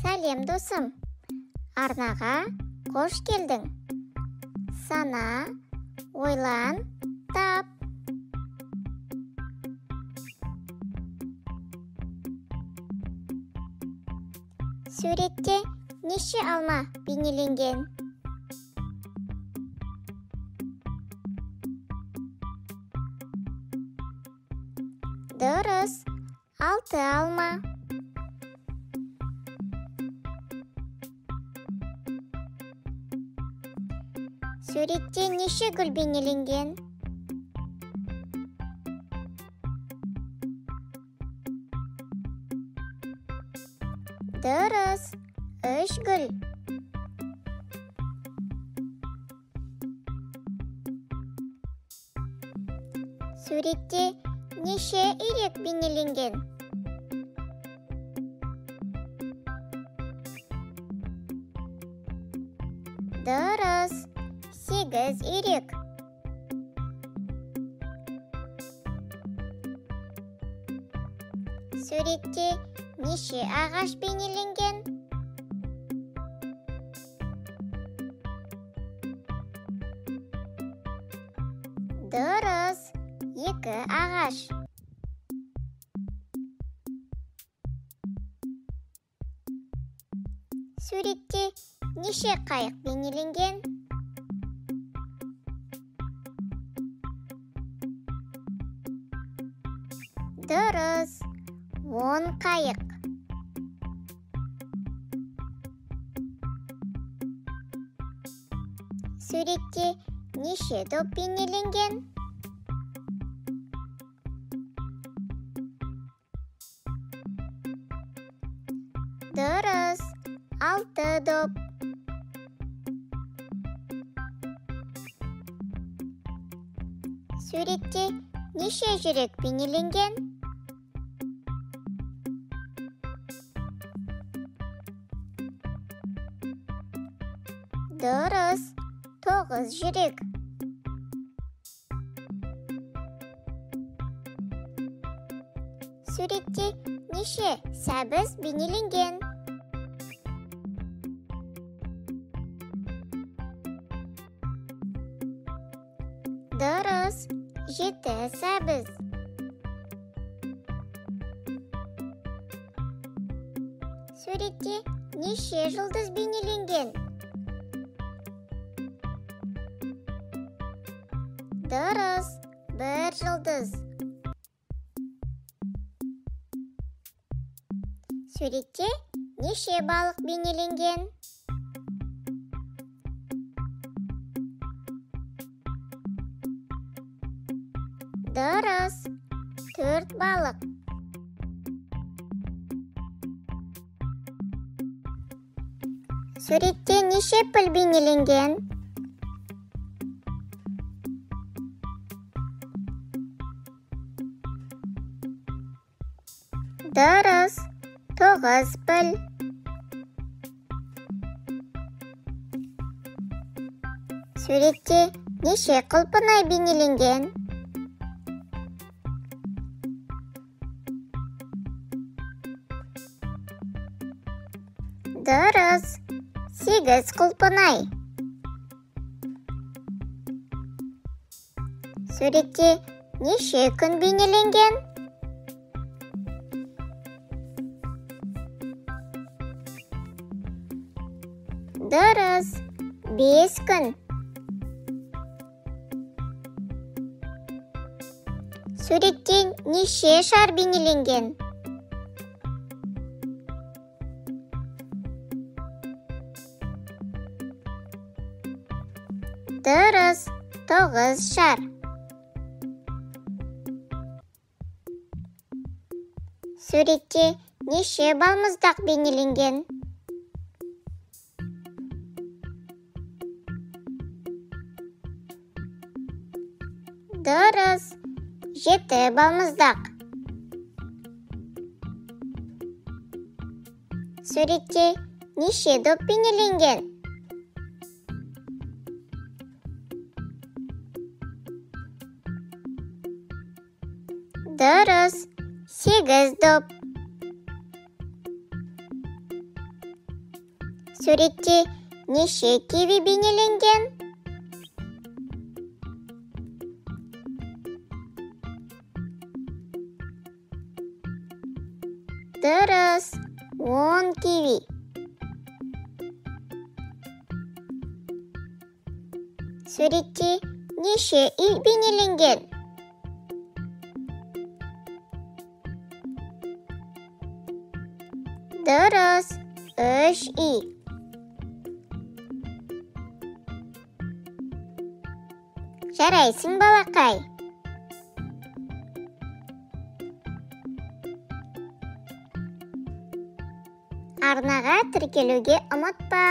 Сәлем досым, арнаға қош келдің. Сана, ойлан, тап. Суретте неше алма бейнеленген? Дұрыс, 6 алма. Суретте неше гүл бейнеленген? Дұрыс, 3 гүл. Суретте неше үйрек бейнеленген? Дұрыс, 8 үйрек. Суретте неше ағаш бейнеленген? Дұрыс, 2 ағаш. Суретте неше қайық бейнеленген? Дұрыс, 10 қайық. Суретте неше доп бейнеленген? Дұрыс, 6 доп. Суретте неше жүрек бейнеленген? Дұрыс, 9 жүрек. Суретте неше сәбіз бейнеленген? Дұрыс, 7 сәбіз. Суретте неше жұлдыз бейнеленген? Дұрыс, 1 жұлдыз. Суретте неше балық бейнеленген? Дұрыс, 4 балық. Суретте неше піл бейнеленген? Дұрыс, 9 піл. Суретте неше құлпынай бейнеленген? Дұрыс, 8 құлпынай. Суретте неше күн бейнеленген? Дұрыс, 5 күн. Суретте неше шар бейнеленген? Дұрыс, 9 шар. Суретте неше балмұздақ бейнеленген? Дұрыс, 7 балмұздақ. Суретте неше доп бейнеленген? Дұрыс, 8 доп. Суретте неше киви бейнеленген? Дұрыс, 10 киви. Суретте неше үй бейнеленген? Дұрыс, 3 үй. Жарайсың, балақай. Арнаға тіркелуге ұмытпа.